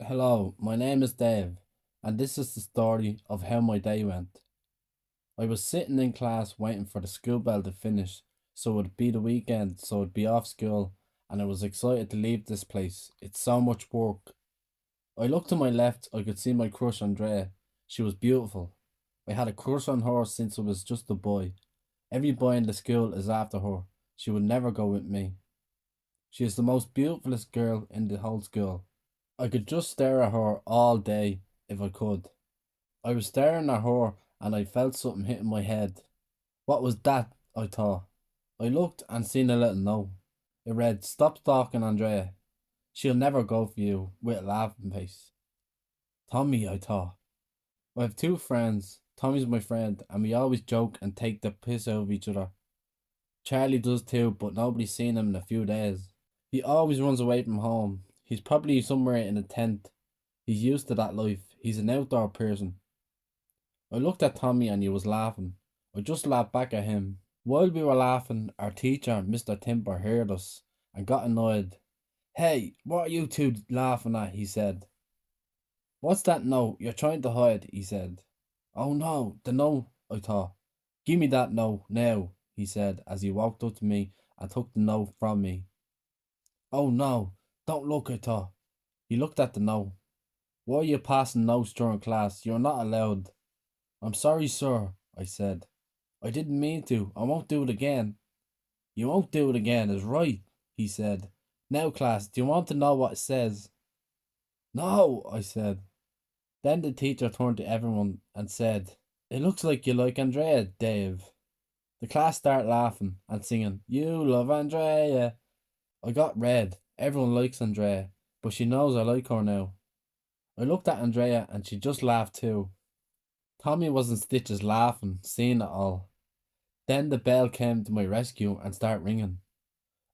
Hello, my name is Dave, and this is the story of how my day went. I was sitting in class waiting for the school bell to finish, so it would be the weekend, so it'd be off school, and I was excited to leave this place. It's so much work. I looked to my left, I could see my crush Andrea. She was beautiful. I had a crush on her since I was just a boy. Every boy in the school is after her. She would never go with me. She is the most beautifulest girl in the whole school. I could just stare at her all day if I could. I was staring at her and I felt something hitting my head. What was that? I thought. I looked and seen a little note. It read, "Stop stalking Andrea. She'll never go for you," with a laughing face. Tommy, I thought. I have two friends. Tommy's my friend, and we always joke and take the piss out of each other. Charlie does too, but nobody's seen him in a few days. He always runs away from home. He's probably somewhere in a tent. He's used to that life. He's an outdoor person. I looked at Tommy and he was laughing. I just laughed back at him. While we were laughing, our teacher, Mr. Timber, heard us and got annoyed. "Hey, what are you two laughing at?" he said. "What's that note you're trying to hide?" he said. "Oh no, the note," I thought. "Give me that note now," he said as he walked up to me and took the note from me. "Oh no, don't look," I thought. He looked at the note. "Why are you passing notes during class? You're not allowed." "I'm sorry, sir," I said. "I didn't mean to. I won't do it again." "You won't do it again is right," he said. "Now, class, do you want to know what it says?" "No," I said. Then the teacher turned to everyone and said, "It looks like you like Andrea, Dave." The class started laughing and singing, "You love Andrea." I got red. Everyone likes Andrea, but she knows I like her now. I looked at Andrea and she just laughed too. Tommy was in stitches laughing, seeing it all. Then the bell came to my rescue and started ringing.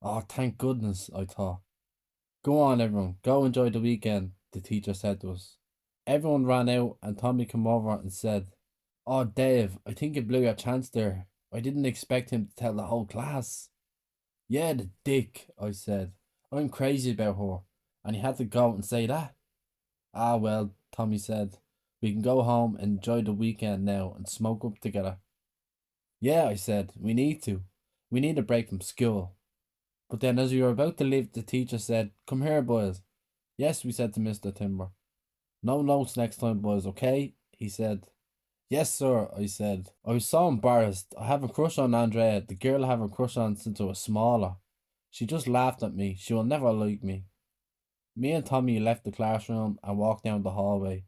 "Oh, thank goodness," I thought. "Go on, everyone, go enjoy the weekend," the teacher said to us. Everyone ran out and Tommy came over and said, "Oh, Dave, I think you blew your chance there. I didn't expect him to tell the whole class." "Yeah, the dick," I said. "I'm crazy about her, and he had to go and say that." "Ah, well," Tommy said, "we can go home and enjoy the weekend now and smoke up together." "Yeah," I said, "we need to. We need a break from school." But then, as we were about to leave, the teacher said, "Come here, boys." "Yes," we said to Mr. Timber. "No notes next time, boys, okay?" he said. "Yes, sir," I said. I was so embarrassed. I have a crush on Andrea, the girl I have a crush on since I was smaller. She just laughed at me. She will never like me. Me and Tommy left the classroom and walked down the hallway.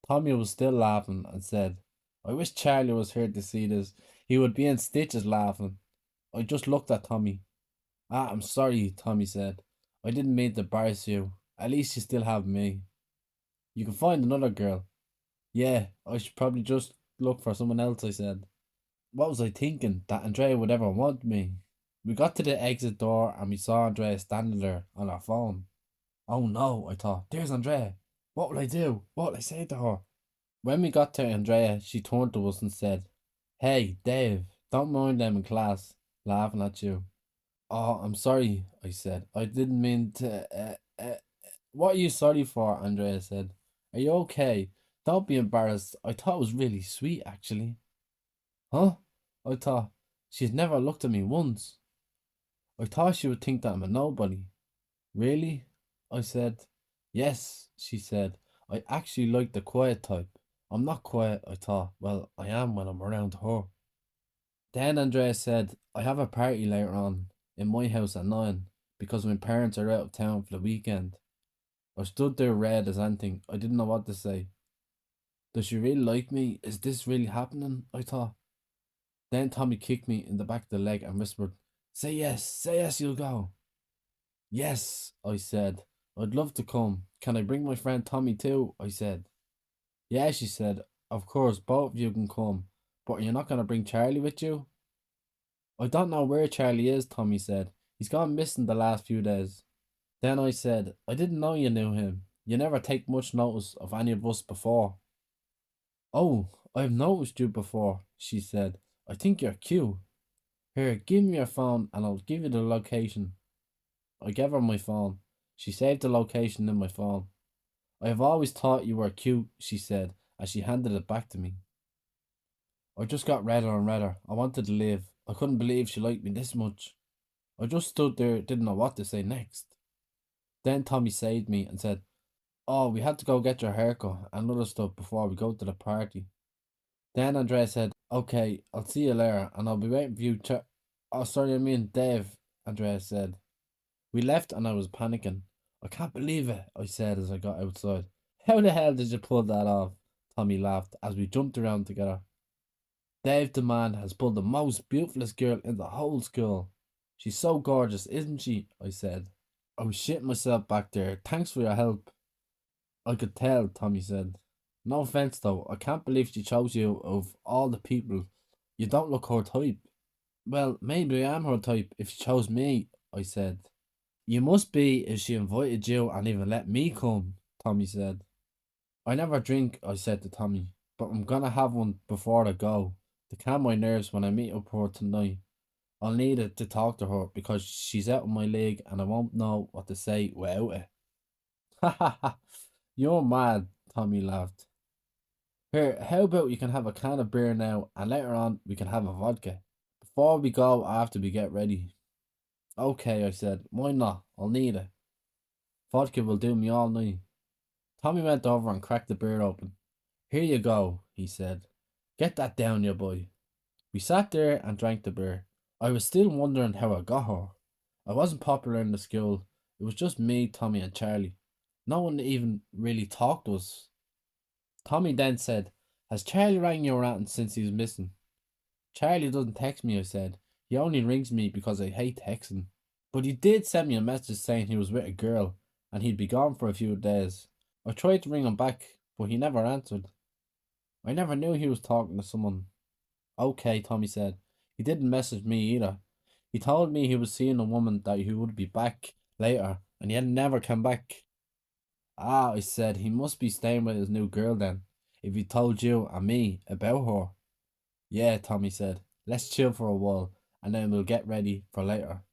Tommy was still laughing and said, "I wish Charlie was here to see this. He would be in stitches laughing." I just looked at Tommy. "Ah, I'm sorry," Tommy said. "I didn't mean to embarrass you. At least you still have me. You can find another girl." "Yeah, I should probably just look for someone else," I said. What was I thinking? That Andrea would ever want me? We got to the exit door and we saw Andrea standing there on her phone. "Oh no," I thought. "There's Andrea. What will I do? What will I say to her?" When we got to Andrea, she turned to us and said, "Hey, Dave, don't mind them in class laughing at you." "Oh, I'm sorry," I said. "I didn't mean to. What are you sorry for?" Andrea said. "Are you okay? Don't be embarrassed. I thought it was really sweet, actually." "Huh?" I thought. "She's never looked at me once." I thought she would think that I'm a nobody. "Really?" I said. "Yes," she said. "I actually like the quiet type." I'm not quiet, I thought. Well, I am when I'm around her. Then Andrea said, "I have a party later on in my house at 9 because my parents are out of town for the weekend." I stood there red as anything. I didn't know what to say. Does she really like me? Is this really happening? I thought. Then Tommy kicked me in the back of the leg and whispered, say yes, you'll go." "Yes," I said. "I'd love to come. Can I bring my friend Tommy too?" I said. "Yeah," she said. "Of course, both of you can come. But you're not going to bring Charlie with you?" "I don't know where Charlie is," Tommy said. "He's gone missing the last few days." Then I said, "I didn't know you knew him. You never take much notice of any of us before." "Oh, I've noticed you before," she said. "I think you're cute. Here, give me your phone and I'll give you the location." I gave her my phone. She saved the location in my phone. I have always thought you were cute, she said as she handed it back to me. I just got redder and redder. I wanted to leave. I couldn't believe she liked me this much. I just stood there, didn't know what to say next. Then Tommy saved me and said, "Oh, we had to go get your haircut and other stuff before we go to the party." Then Andrea said, "Okay, I'll see you later and I'll be waiting for you. Oh, sorry, I mean Dave," Andrea said. We left and I was panicking. "I can't believe it," I said as I got outside. "How the hell did you pull that off?" Tommy laughed as we jumped around together. "Dave the man has pulled the most beautifulest girl in the whole school. She's so gorgeous, isn't she?" I said. I was shitting myself back there. "Thanks for your help." "I could tell," Tommy said. "No offense though, I can't believe she chose you of all the people. You don't look her type." "Well, maybe I am her type if she chose me," I said. "You must be if she invited you and even let me come," Tommy said. "I never drink," I said to Tommy, "but I'm gonna have one before I go, to calm my nerves when I meet up with her tonight. I'll need it to talk to her because she's out of my league and I won't know what to say without it." "Ha ha ha, you're mad," Tommy laughed. "Here, how about you can have a can of beer now and later on we can have a vodka before we go after we get ready." "Okay," I said. "Why not? I'll need it. Vodka will do me all night." Tommy went over and cracked the beer open. "Here you go," he said. "Get that down, you boy." We sat there and drank the beer. I was still wondering how I got her. I wasn't popular in the school. It was just me, Tommy, and Charlie. No one even really talked to us. Tommy then said, "Has Charlie rang you around since he was missing?" "Charlie doesn't text me," I said. "He only rings me because I hate texting. But he did send me a message saying he was with a girl and he'd be gone for a few days. I tried to ring him back, but he never answered. I never knew he was talking to someone." "Okay," Tommy said. "He didn't message me either. He told me he was seeing a woman that he would be back later, and he had never come back." "Ah," I said, "he must be staying with his new girl then, if he told you and me about her." "Yeah," Tommy said. "Let's chill for a while, and then we'll get ready for later."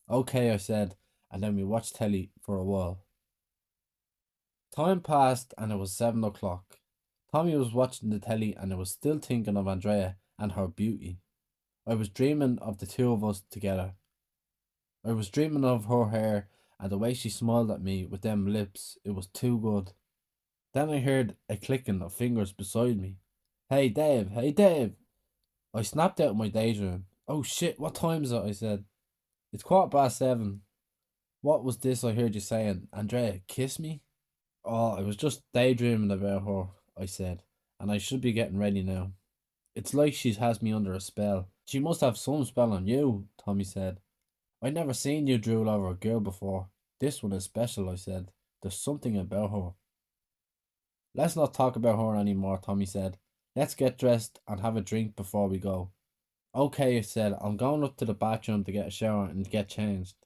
"Okay," I said, and then we watched telly for a while. Time passed, and it was 7 o'clock. Tommy was watching the telly, and I was still thinking of Andrea and her beauty. I was dreaming of the two of us together. I was dreaming of her hair and the way she smiled at me with them lips. It was too good. Then I heard a clicking of fingers beside me. "Hey Dave, hey Dave." I snapped out of my daydream. "Oh shit, what time is it?" I said. "It's 7:15. What was this I heard you saying? Andrea, kiss me?" "Oh, I was just daydreaming about her," I said, "and I should be getting ready now." "It's like she has me under a spell." "She must have some spell on you," Tommy said. "I never seen you drool over a girl before. This one is special," I said. "There's something about her." "Let's not talk about her anymore," Tommy said. "Let's get dressed and have a drink before we go." "Okay," I said. "I'm going up to the bathroom to get a shower and get changed."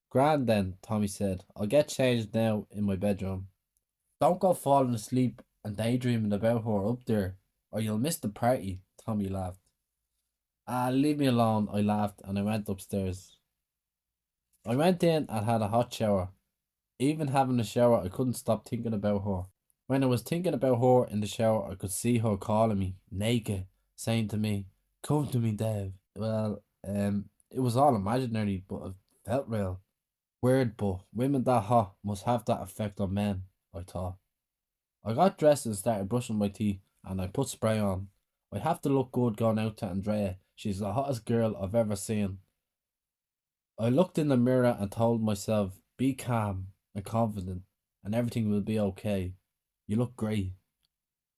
"Grand then," Tommy said. "I'll get changed now in my bedroom." "Don't go falling asleep and daydreaming about her up there, or you'll miss the party," Tommy laughed. "Ah, leave me alone," I laughed, and I went upstairs. I went in and had a hot shower. Even having a shower, I couldn't stop thinking about her. When I was thinking about her in the shower, I could see her calling me, naked, saying to me, "Come to me, Dave." Well, it was all imaginary, but it felt real. Weird, but women that hot must have that effect on men, I thought. I got dressed and started brushing my teeth, and I put spray on. I have to look good going out to Andrea. She's the hottest girl I've ever seen. I looked in the mirror and told myself, "Be calm and confident, and everything will be okay. You look great."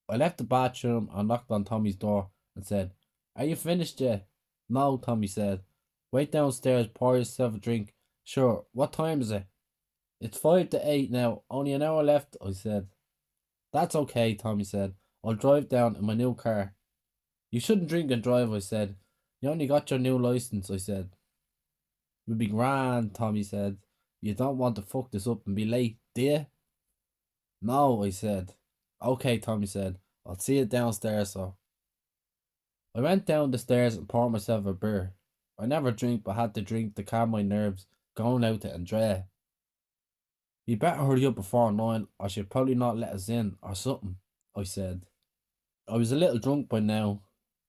I left the bathroom and knocked on Tommy's door and said, "Are you finished yet?" "No," Tommy said. "Wait downstairs, pour yourself a drink." "Sure, what time is it?" "It's 5 to 8 now, only an hour left," I said. "That's okay," Tommy said. "I'll drive down in my new car." "You shouldn't drink and drive," I said. "You only got your new license," I said. "We'll be grand," Tommy said. "You don't want to fuck this up and be late, do you?" "No," I said. "Okay," Tommy said. "I'll see you downstairs, so." I went down the stairs and poured myself a beer. I never drink, but had to drink to calm my nerves going out to Andrea. "You better hurry up before 9 or she'll probably not let us in or something," I said. I was a little drunk by now.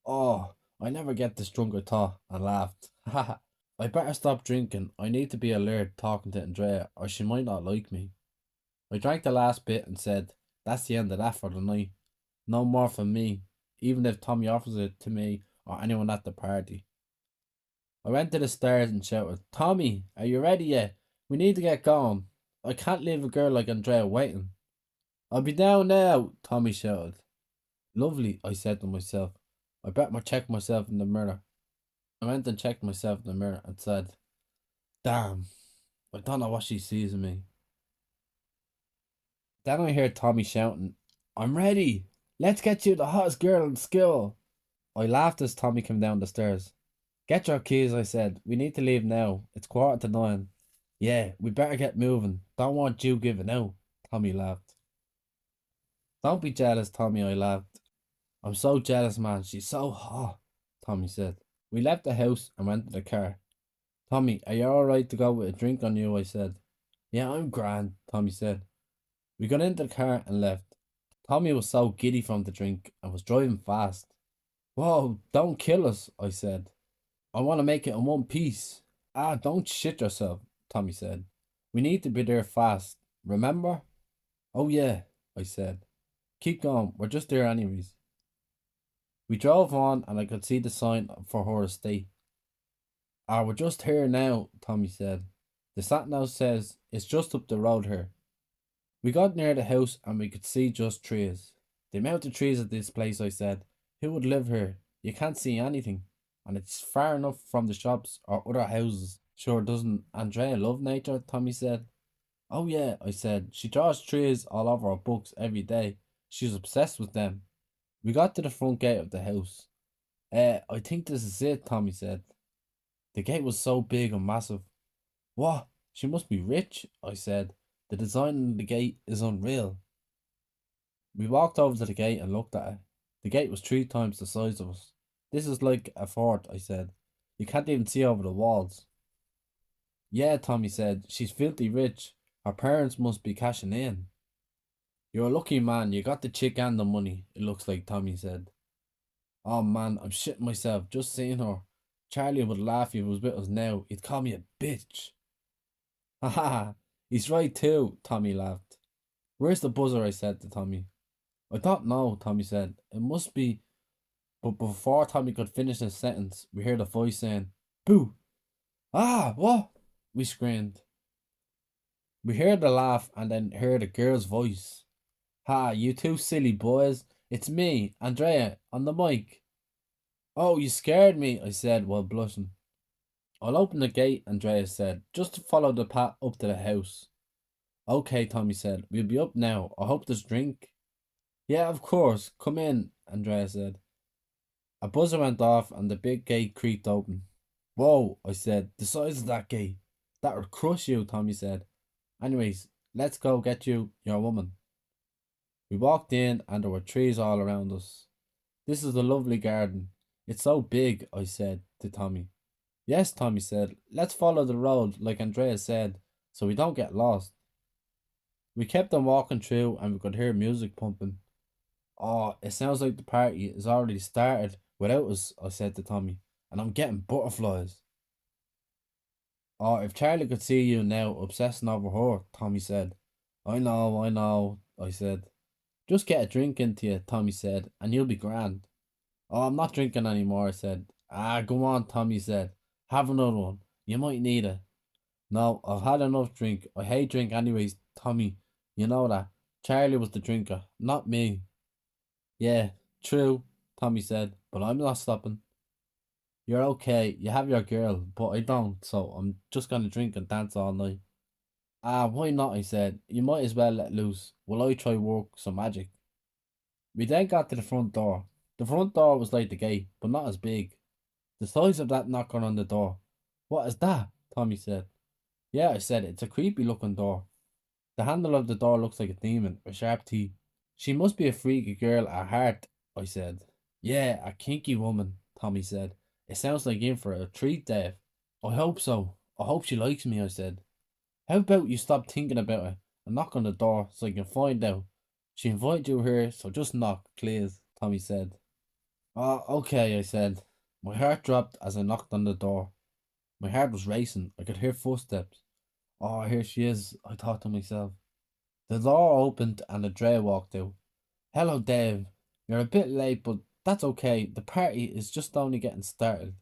Oh, I never get this drunk I thought, and laughed. Haha. I better stop drinking. I need to be alert talking to Andrea or she might not like me. I drank the last bit and said, "That's the end of that for the night. No more from me, even if Tommy offers it to me or anyone at the party." I went to the stairs and shouted, "Tommy, are you ready yet? We need to get going. I can't leave a girl like Andrea waiting." "I'll be down now," Tommy shouted. Lovely, I said to myself. I better check myself in the mirror. I went and checked myself in the mirror and said, "Damn, I don't know what she sees in me." Then I heard Tommy shouting, "I'm ready. Let's get you the hottest girl in school." I laughed as Tommy came down the stairs. "Get your keys," I said. "We need to leave now. It's 9:15. "Yeah, we better get moving. Don't want you giving out," Tommy laughed. "Don't be jealous, Tommy," I laughed. "I'm so jealous, man. She's so hot," Tommy said. We left the house and went to the car. "Tommy, are you alright to go with a drink on you?" I said. "Yeah, I'm grand," Tommy said. We got into the car and left. Tommy was so giddy from the drink and was driving fast. "Whoa, don't kill us," I said. "I want to make it in one piece." "Ah, don't shit yourself," Tommy said. "We need to be there fast, remember?" "Oh yeah," I said. "Keep going, we're just there anyways." We drove on and I could see the sign for her estate. "Ah, we're just here now," Tommy said. "The sat-nav says it's just up the road here." We got near the house and we could see just trees. "The amount of trees at this place," I said. "Who would live here? You can't see anything. And it's far enough from the shops or other houses." "Sure doesn't Andrea love nature?" Tommy said. "Oh yeah," I said. "She draws trees all over her books every day. She's obsessed with them." We got to the front gate of the house. I think this is it," Tommy said. The gate was so big and massive. "What? She must be rich," I said. "The design on the gate is unreal." We walked over to the gate and looked at it. The gate was 3 times the size of us. "This is like a fort," I said. "You can't even see over the walls." "Yeah," Tommy said. "She's filthy rich. Her parents must be cashing in." "You're a lucky man. You got the chick and the money, it looks like," Tommy said. "Oh man, I'm shitting myself just seeing her. Charlie would laugh if he was with us now. He'd call me a bitch." "Ha ha, he's right too," Tommy laughed. "Where's the buzzer?" I said to Tommy. "I don't know," Tommy said. "It must be..." But before Tommy could finish his sentence, we heard a voice saying, "Boo!" "Ah, what?" we screamed. We heard a laugh and then heard a girl's voice. "Ha, you two silly boys. It's me, Andrea, on the mic." "Oh, you scared me," I said while blushing. "I'll open the gate," Andrea said. "Just to follow the path up to the house." "Okay," Tommy said. "We'll be up now. I hope there's drink." "Yeah, of course. Come in," Andrea said. A buzzer went off and the big gate creaked open. "Whoa," I said. "The size of that gate. That would crush you," Tommy said. "Anyways, let's go get you your woman." We walked in and there were trees all around us. "This is a lovely garden. It's so big," I said to Tommy. "Yes," Tommy said. "Let's follow the road like Andrea said, so we don't get lost." We kept on walking through and we could hear music pumping. "Oh, it sounds like the party is already started without us," I said to Tommy, "and I'm getting butterflies." "Oh, if Charlie could see you now obsessing over her," Tommy said. I know," I said. "Just get a drink into you," Tommy said, "and you'll be grand." "Oh, I'm not drinking anymore," I said. "Ah, go on," Tommy said. "Have another one. You might need it." "No, I've had enough drink. I hate drink anyways, Tommy. You know that. Charlie was the drinker, not me." "Yeah, true," Tommy said, "but I'm not stopping." "You're okay. You have your girl, but I don't, so I'm just gonna drink and dance all night." "Ah, why not?" I said. "You might as well let loose while I try work some magic." We then got to the front door. The front door was like the gate, but not as big. The size of that knocker on the door. "What is that?" Tommy said. "Yeah," I said. "It's a creepy looking door. The handle of the door looks like a demon with sharp teeth." "She must be a freaky girl at heart," I said. "Yeah, a kinky woman," Tommy said. "It sounds like in for a treat, Dave." "I hope so. I hope she likes me," I said. "How about you stop thinking about it and knock on the door so I can find out. She invited you here, so just knock, please, Tommy said. Oh, okay, I said. My heart dropped as I knocked on the door. My heart was racing. I could hear footsteps. Oh, here she is, I thought to myself. The door opened and Andrea walked out. Hello, Dave. You're a bit late, but that's okay. The party is just only getting started.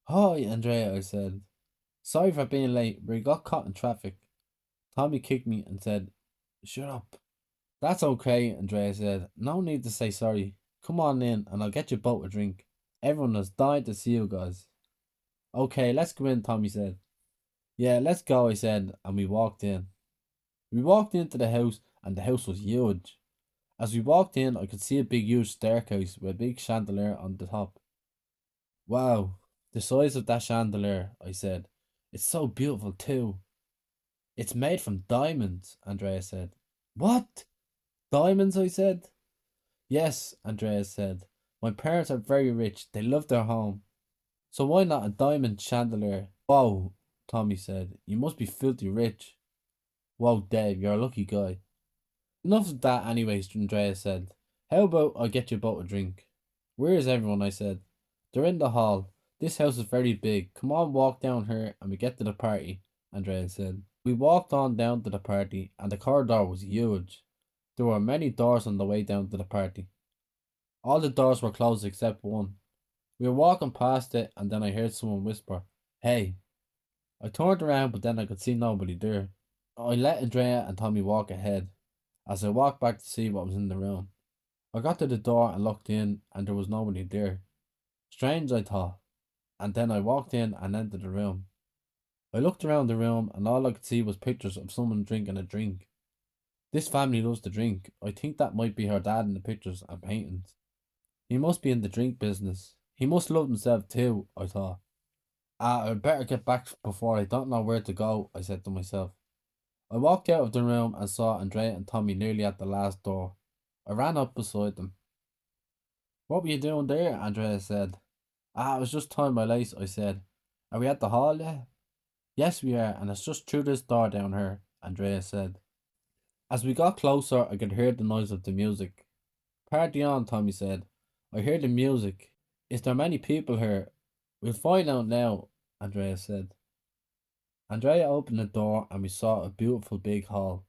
Hi, Andrea, I said. Sorry for being late. We got caught in traffic. Tommy kicked me and said, Shut up. That's okay, Andrea said. No need to say sorry. Come on in and I'll get you both a drink. Everyone has died to see you guys. Okay, let's go in, Tommy said. Yeah, let's go, I said, and we walked in. We walked into the house and the house was huge. As we walked in, I could see a big, huge staircase with a big chandelier on the top. Wow, the size of that chandelier, I said. It's so beautiful, too. It's made from diamonds, Andrea said. What? Diamonds, I said. Yes, Andrea said. My parents are very rich. They love their home. So why not a diamond chandelier? Whoa, Tommy said. You must be filthy rich. Whoa, Dave, you're a lucky guy. Enough of that anyways, Andrea said. How about I get you both a drink? Where is everyone? I said. They're in the hall. This house is very big. Come on, walk down here and we get to the party, Andrea said. We walked on down to the party and the corridor was huge. There were many doors on the way down to the party. All the doors were closed except one. We were walking past it and then I heard someone whisper, Hey. I turned around but then I could see nobody there. I let Andrea and Tommy walk ahead as I walked back to see what was in the room. I got to the door and looked in and there was nobody there. Strange, I thought, and then I walked in and entered the room. I looked around the room and all I could see was pictures of someone drinking a drink. This family loves to drink. I think that might be her dad in the pictures and paintings. He must be in the drink business. He must love himself too, I thought. I'd better get back before I don't know where to go, I said to myself. I walked out of the room and saw Andrea and Tommy nearly at the last door. I ran up beside them. What were you doing there? Andrea said. I was just tying my lace, I said. Are we at the hall yet? Yes, we are, and it's just through this door down here, Andrea said. As we got closer, I could hear the noise of the music. Party on, Tommy said. I hear the music. Is there many people here? We'll find out now, Andrea said. Andrea opened the door and we saw a beautiful big hall.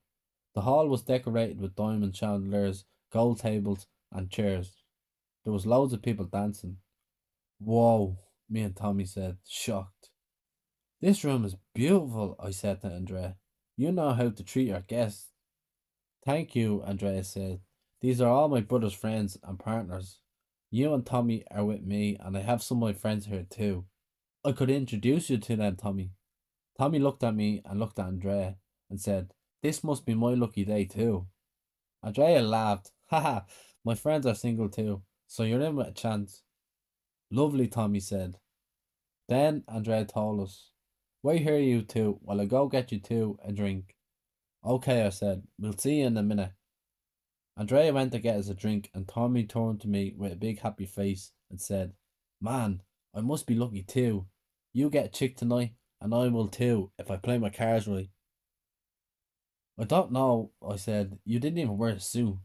The hall was decorated with diamond chandeliers, gold tables, and chairs. There was loads of people dancing. Whoa, me and Tommy said, shocked. This room is beautiful, I said to Andrea. You know how to treat your guests. Thank you, Andrea said. These are all my brother's friends and partners. You and Tommy are with me, and I have some of my friends here too. I could introduce you to them, Tommy. Tommy looked at me and looked at Andrea and said, This must be my lucky day too. Andrea laughed. Haha, my friends are single too, so you're in with a chance. Lovely, Tommy said. Then Andrea told us, Wait here, you two, while I go get you two a drink. Okay, I said. We'll see you in a minute. Andrea went to get us a drink, and Tommy turned to me with a big happy face and said, Man, I must be lucky too. You get a chick tonight, and I will too, if I play my cards right. I don't know, I said. You didn't even wear a suit.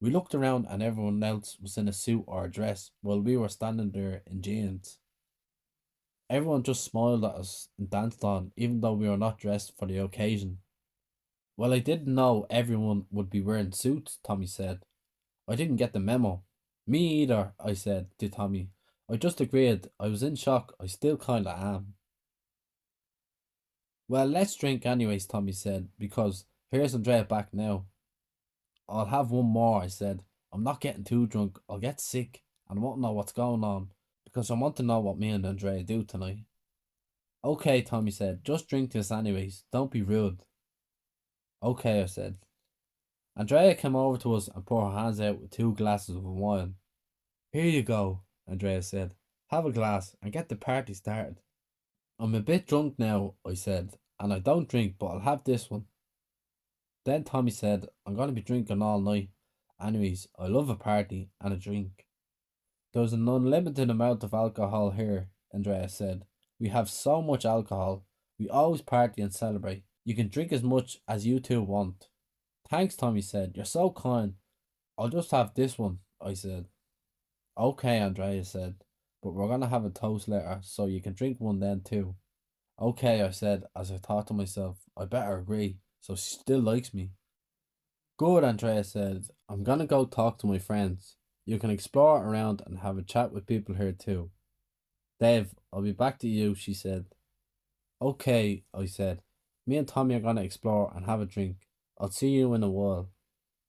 We looked around, and everyone else was in a suit or a dress, while we were standing there in jeans. Everyone just smiled at us and danced on, even though we were not dressed for the occasion. Well, I didn't know everyone would be wearing suits, Tommy said. I didn't get the memo. Me either, I said to Tommy. I just agreed. I was in shock. I still kinda am. Well, let's drink anyways, Tommy said, because here's Andrea back now. I'll have one more, I said. I'm not getting too drunk. I'll get sick and I won't know what's going on, because I want to know what me and Andrea do tonight. Okay, Tommy said. Just drink this anyways. Don't be rude. Okay, I said. Andrea came over to us and put her hands out with two glasses of wine. Here you go, Andrea said. Have a glass and get the party started. I'm a bit drunk now, I said, and I don't drink, but I'll have this one. Then Tommy said, I'm going to be drinking all night. Anyways, I love a party and a drink. There's an unlimited amount of alcohol here, Andrea said. We have so much alcohol. We always party and celebrate. You can drink as much as you two want. Thanks, Tommy said. You're so kind. I'll just have this one, I said. Okay, Andrea said, but we're gonna have a toast later, so you can drink one then too. Okay, I said, as I thought to myself, I better agree, so she still likes me. Good, Andrea said. I'm gonna go talk to my friends. You can explore around and have a chat with people here too. Dave, I'll be back to you, she said. Okay, I said. Me and Tommy are gonna explore and have a drink. I'll see you in a while.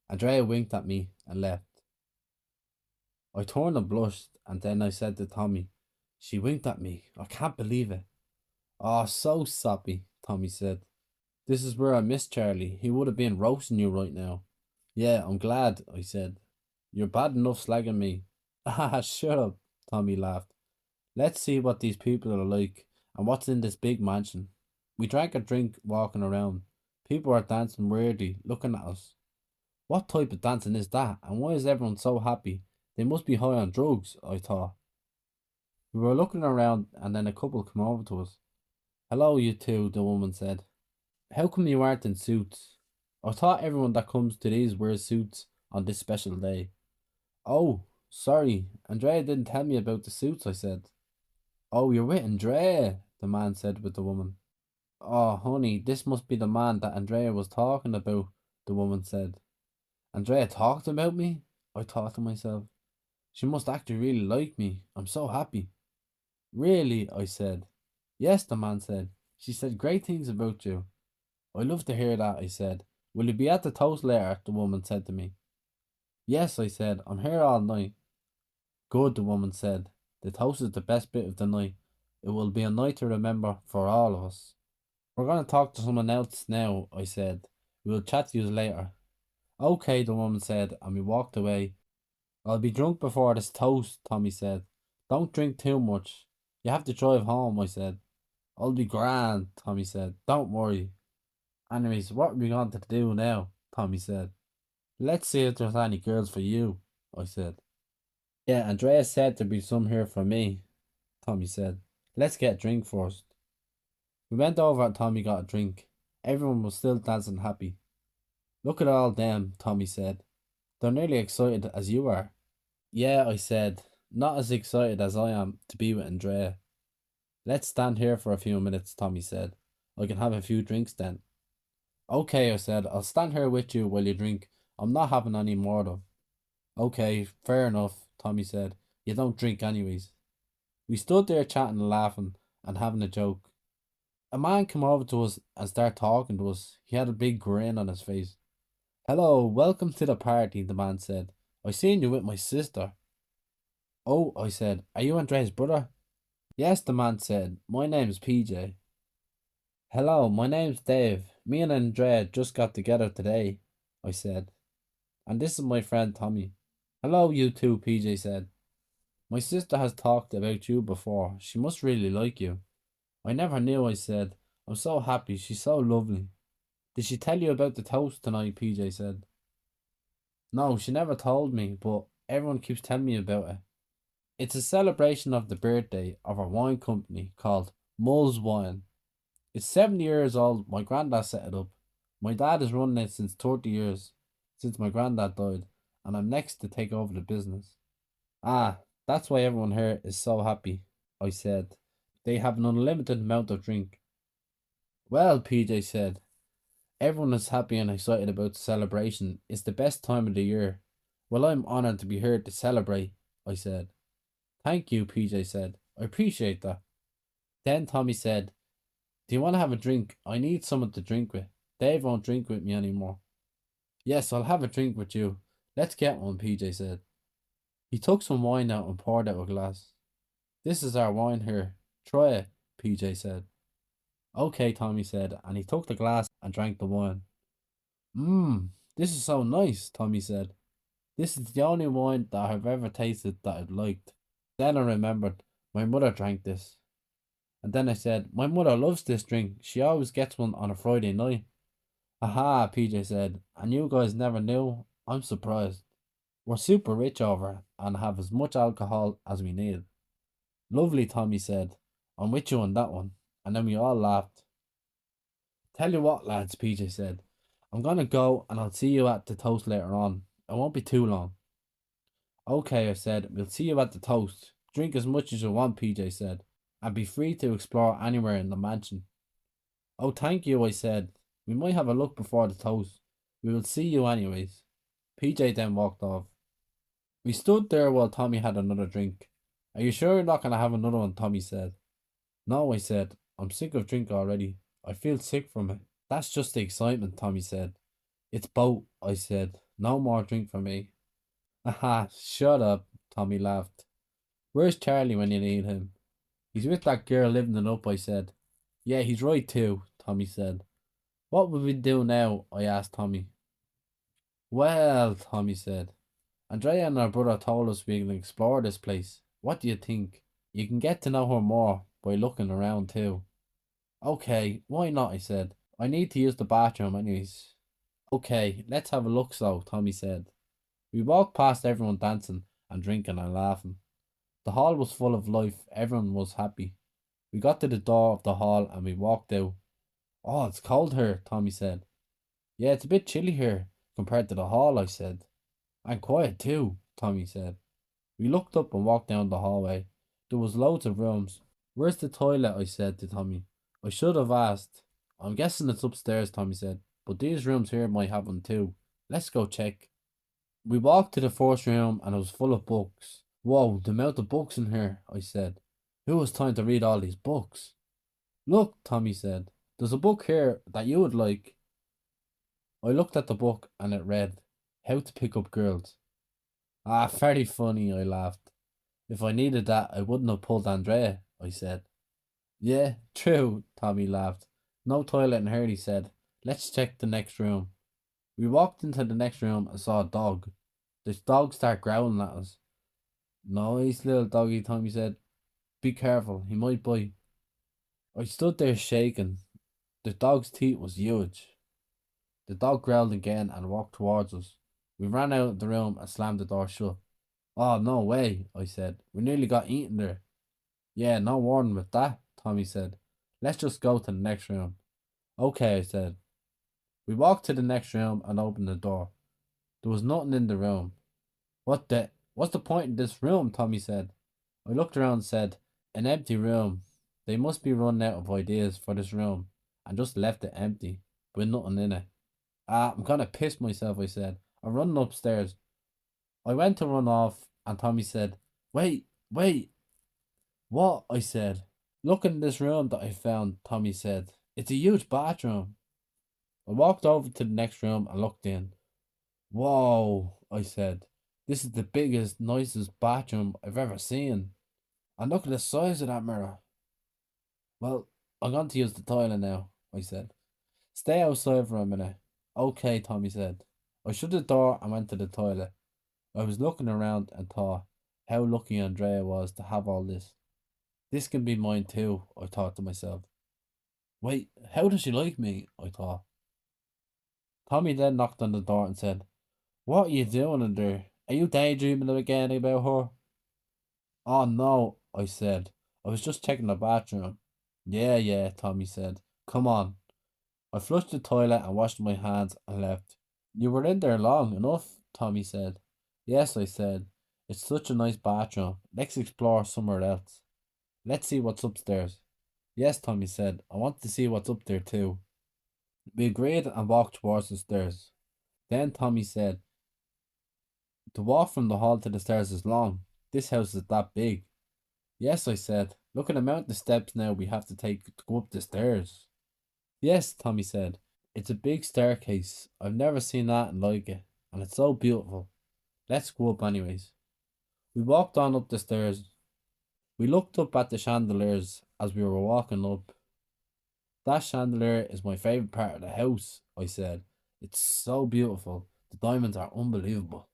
Andrea winked at me and left. I turned and blushed, and then I said to Tommy, she winked at me. I can't believe it. Oh, so soppy, Tommy said. This is where I miss Charlie. He would have been roasting you right now. Yeah, I'm glad, I said. You're bad enough slagging me. Ah, shut up, Tommy laughed. Let's see what these people are like and what's in this big mansion. We drank a drink walking around. People are dancing weirdly, looking at us. What type of dancing is that, and why is everyone so happy? They must be high on drugs, I thought. We were looking around, and then a couple came over to us. Hello, you two, the woman said. How come you aren't in suits? I thought everyone that comes to these wears suits on this special day. Oh, sorry, Andrea didn't tell me about the suits, I said. Oh, you're with Andrea, the man said with the woman. Oh, honey, this must be the man that Andrea was talking about, the woman said. Andrea talked about me? I thought to myself. She must actually really like me. I'm so happy. Really? I said. Yes, the man said. She said great things about you. I love to hear that, I said. Will you be at the toast later? The woman said to me. Yes, I said. I'm here all night. Good, the woman said. The toast is the best bit of the night. It will be a night to remember for all of us. We're going to talk to someone else now, I said. We'll chat to you later. Okay, the woman said, and we walked away. I'll be drunk before this toast, Tommy said. Don't drink too much. You have to drive home, I said. I'll be grand, Tommy said. Don't worry. Anyways, what are we going to do now? Tommy said. Let's see if there's any girls for you, I said. Yeah, Andrea said there'd be some here for me, Tommy said. Let's get a drink first. We went over and Tommy got a drink. Everyone was still dancing happy. Look at all them, Tommy said. They're nearly excited as you are. Yeah, I said. Not as excited as I am to be with Andrea. Let's stand here for a few minutes, Tommy said. I can have a few drinks then. Okay, I said. I'll stand here with you while you drink. I'm not having any more though. Okay, fair enough, Tommy said. You don't drink anyways. We stood there chatting and laughing and having a joke. A man came over to us and started talking to us. He had a big grin on his face. Hello, welcome to the party, the man said. I seen you with my sister. Oh, I said, are you Andrea's brother? Yes, the man said. My name's PJ. Hello, my name's Dave. Me and Andrea just got together today, I said. And this is my friend Tommy. Hello, you two, PJ said. My sister has talked about you before. She must really like you. I never knew, I said. I'm so happy. She's so lovely. Did she tell you about the toast tonight? PJ said. No, she never told me, but everyone keeps telling me about it. It's a celebration of the birthday of our wine company called Mull's Wine. It's 70 years old. My granddad set it up. My dad has run it since 30 years, since my granddad died, and I'm next to take over the business. Ah, that's why everyone here is so happy, I said. They have an unlimited amount of drink. Well, PJ said, everyone is happy and excited about the celebration. It's the best time of the year. Well, I'm honoured to be here to celebrate, I said. Thank you, PJ said. I appreciate that. Then Tommy said, do you want to have a drink? I need someone to drink with. Dave won't drink with me anymore. Yes, I'll have a drink with you. Let's get one, PJ said. He took some wine out and poured out a glass. This is our wine here. Try it, PJ said. Okay, Tommy said, and he took the glass and drank the wine. This is so nice, Tommy said. This is the only wine that I've ever tasted that I've liked. Then I remembered my mother drank this. And then I said, my mother loves this drink. She always gets one on a Friday night. Aha, PJ said, and you guys never knew? I'm surprised. We're super rich over and have as much alcohol as we need. Lovely, Tommy said. I'm with you on that one. And then we all laughed. Tell you what, lads, PJ said. I'm gonna go and I'll see you at the toast later on. It won't be too long. Okay, I said, we'll see you at the toast. Drink as much as you want, PJ said, and be free to explore anywhere in the mansion. Oh, thank you, I said. We might have a look before the toast. We will see you anyways. PJ then walked off. We stood there while Tommy had another drink. Are you sure you're not going to have another one? Tommy said. No, I said. I'm sick of drink already. I feel sick from it. That's just the excitement, Tommy said. It's both, I said. No more drink for me. Aha, shut up, Tommy laughed. Where's Charlie when you need him? He's with that girl living it up, I said. Yeah, he's right too, Tommy said. What will we do now? I asked Tommy. Well, Tommy said, Andrea and her brother told us we can explore this place. What do you think? You can get to know her more by looking around too. Okay, why not? I said. I need to use the bathroom anyways. Okay, let's have a look so, Tommy said. We walked past everyone dancing and drinking and laughing. The hall was full of life, everyone was happy. We got to the door of the hall and we walked out. Oh, it's cold here, Tommy said. Yeah, it's a bit chilly here compared to the hall, I said. And quiet too, Tommy said. We looked up and walked down the hallway. There was loads of rooms. Where's the toilet? I said to Tommy. I should have asked. I'm guessing it's upstairs, Tommy said. But these rooms here might have one too. Let's go check. We walked to the first room and it was full of books. Whoa, the amount of books in here, I said. Who has time to read all these books? Look, Tommy said. There's a book here that you would like. I looked at the book and it read, How to Pick Up Girls. Ah, very funny, I laughed. If I needed that, I wouldn't have pulled Andrea, I said. Yeah, true, Tommy laughed. No toilet in here, he said. Let's check the next room. We walked into the next room and saw a dog. The dog started growling at us. Nice little doggy, Tommy said. Be careful, he might bite. I stood there shaking. The dog's teeth was huge. The dog growled again and walked towards us. We ran out of the room and slammed the door shut. Oh, no way, I said. We nearly got eaten there. Yeah, no warning with that, Tommy said. Let's just go to the next room. Okay, I said. We walked to the next room and opened the door. There was nothing in the room. What's the point in this room? Tommy said. I looked around and said, An empty room. They must be running out of ideas for this room and just left it empty with nothing in it. Ah, I'm gonna piss myself, I said. I'm running upstairs. I went to run off and Tommy said, Wait. What? I said. Look in this room that I found, Tommy said. It's a huge bathroom. I walked over to the next room and looked in. Whoa, I said. This is the biggest, nicest bathroom I've ever seen. And look at the size of that mirror. Well, I'm going to use the toilet now, I said. Stay outside for a minute. Okay, Tommy said. I shut the door and went to the toilet. I was looking around and thought how lucky Andrea was to have all this. This can be mine too, I thought to myself. Wait, how does she like me? I thought. Tommy then knocked on the door and said, What are you doing in there? Are you daydreaming again about her? Oh no, I said. I was just checking the bathroom. Yeah, Tommy said. Come on. I flushed the toilet and washed my hands and left. You were in there long enough, Tommy said. Yes, I said. It's such a nice bathroom. Let's explore somewhere else. Let's see what's upstairs. Yes, Tommy said. I want to see what's up there too. We agreed and walked towards the stairs. Then Tommy said, The walk from the hall to the stairs is long. This house is that big. Yes, I said. Look at the amount of steps now we have to take to go up the stairs. Yes, Tommy said. It's a big staircase. I've never seen that like it. And it's so beautiful. Let's go up anyways. We walked on up the stairs. We looked up at the chandeliers as we were walking up. That chandelier is my favourite part of the house, I said. It's so beautiful. The diamonds are unbelievable.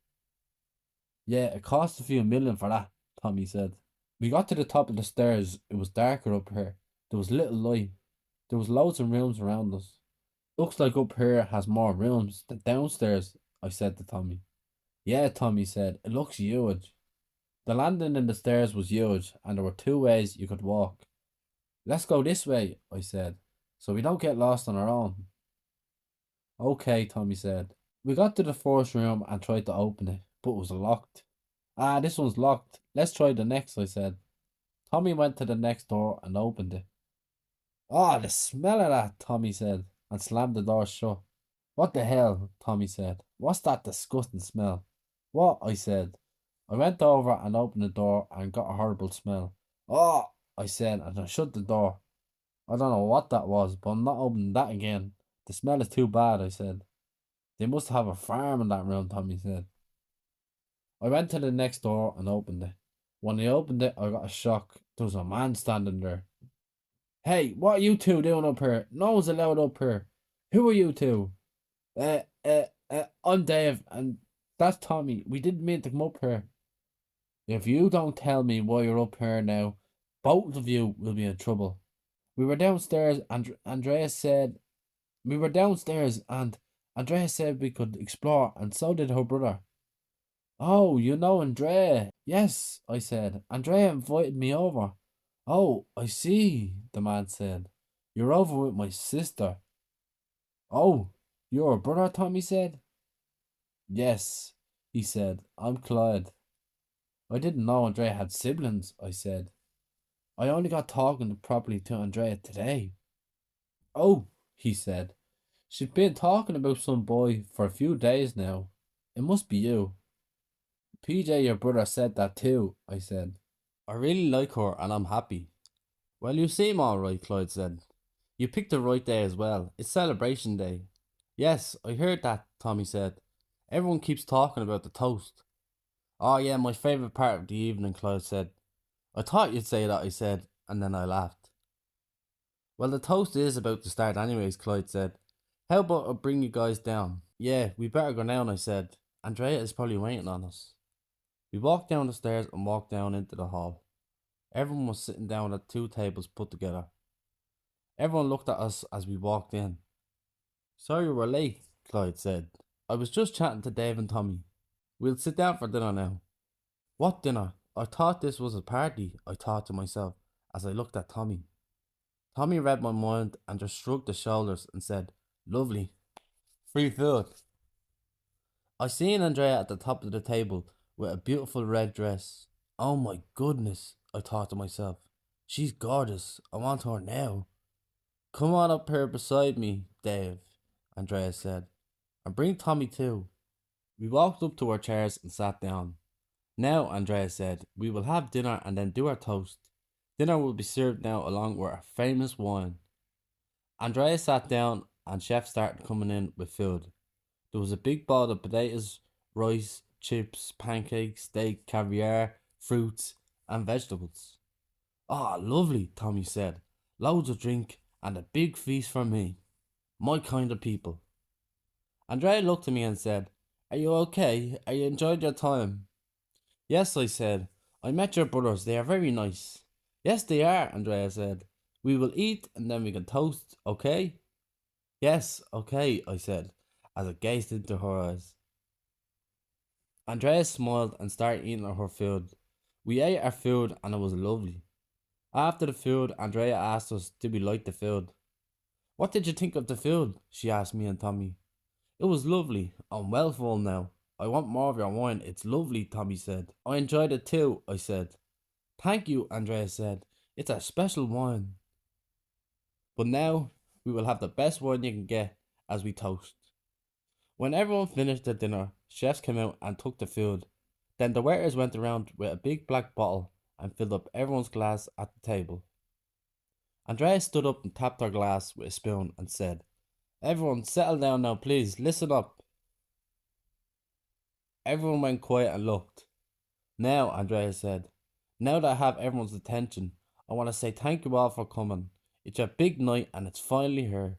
Yeah, it cost a few million for that, Tommy said. We got to the top of the stairs. It was darker up here. There was little light. There was loads of rooms around us. Looks like up here has more rooms than downstairs, I said to Tommy. Yeah, Tommy said. It looks huge. The landing in the stairs was huge, and there were two ways you could walk. Let's go this way, I said, so we don't get lost on our own. Okay, Tommy said. We got to the first room and tried to open it, but it was locked. Ah, this one's locked. Let's try the next, I said. Tommy went to the next door and opened it. Ah, the smell of that, Tommy said, and slammed the door shut. What the hell, Tommy said. What's that disgusting smell? What? I said. I went over and opened the door and got a horrible smell. Oh, I said, and I shut the door. I don't know what that was, but I'm not opening that again. The smell is too bad, I said. They must have a farm in that room, Tommy said. I went to the next door and opened it. When I opened it, I got a shock. There was a man standing there. Hey, what are you two doing up here? No one's allowed up here. Who are you two? I'm Dave, and that's Tommy. We didn't mean to come up here. If you don't tell me why you're up here now, both of you will be in trouble. We were downstairs, and Andreas said we were downstairs, and Andrea said we could explore, and so did her brother. Oh, you know Andrea? Yes, I said. Andrea invited me over. Oh, I see, the man said. You're over with my sister. Oh, you're a brother, Tommy said. Yes, he said. I'm Clyde. I didn't know Andrea had siblings, I said. I only got talking properly to Andrea today. Oh, he said. She's been talking about some boy for a few days now. It must be you. PJ, your brother, said that too, I said. I really like her and I'm happy. Well, you seem alright, Clyde said. You picked the right day as well. It's celebration day. Yes, I heard that, Tommy said. Everyone keeps talking about the toast. Oh, yeah, my favourite part of the evening, Clyde said. I thought you'd say that, I said, and then I laughed. Well, the toast is about to start anyways, Clyde said. How about I bring you guys down? Yeah, we better go down, I said. Andrea is probably waiting on us. We walked down the stairs and walked down into the hall. Everyone was sitting down at two tables put together. Everyone looked at us as we walked in. Sorry we're late, Clyde said. I was just chatting to Dave and Tommy. We'll sit down for dinner now. What dinner? I thought this was a party, I thought to myself as I looked at Tommy. Tommy read my mind and just shrugged his shoulders and said, Lovely. Free food. I seen Andrea at the top of the table with a beautiful red dress. Oh my goodness, I thought to myself. She's gorgeous. I want her now. Come on up here beside me, Dave, Andrea said, and bring Tommy too. We walked up to our chairs and sat down. Now, Andrea said, we will have dinner and then do our toast. Dinner will be served now along with our famous wine. Andrea sat down and chef started coming in with food. There was a big bowl of potatoes, rice, chips, pancakes, steak, caviar, fruits, and vegetables. Ah, lovely, Tommy said. Loads of drink and a big feast for me. My kind of people. Andrea looked at me and said, Are you okay? Are you enjoying your time? Yes, I said. I met your brothers. They are very nice. Yes, they are, Andrea said. We will eat and then we can toast, okay? Yes, okay, I said, as I gazed into her eyes. Andrea smiled and started eating her food. We ate our food and it was lovely. After the food, Andrea asked us, Did we like the food? What did you think of the food? She asked me and Tommy. It was lovely. I'm well full now. I want more of your wine. It's lovely, Tommy said. I enjoyed it too, I said. Thank you, Andrea said. It's a special wine. But now we will have the best wine you can get as we toast. When everyone finished their dinner, chefs came out and took the food. Then the waiters went around with a big black bottle and filled up everyone's glass at the table. Andrea stood up and tapped her glass with a spoon and said, Everyone, settle down now, please. Listen up. Everyone went quiet and looked. Now, Andrea said, now that I have everyone's attention, I want to say thank you all for coming. It's a big night and it's finally here.